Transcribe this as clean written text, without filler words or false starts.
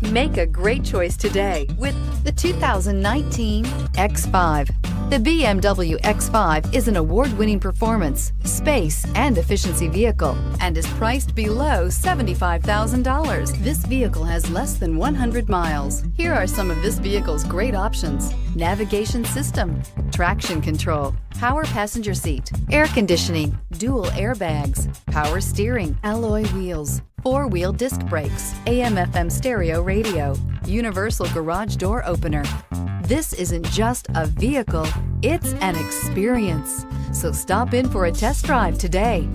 Make a great choice today with the 2019 X5. The BMW X5 is an award-winning performance, space, and efficiency vehicle and is priced below $75,000. This vehicle has less than 100 miles. Here are some of this vehicle's great options: navigation system, traction control, power passenger seat, air conditioning, dual airbags, power steering, alloy wheels, four-wheel disc brakes, AM/FM stereo radio, universal garage door opener. This isn't just a vehicle, it's an experience. So stop in for a test drive today.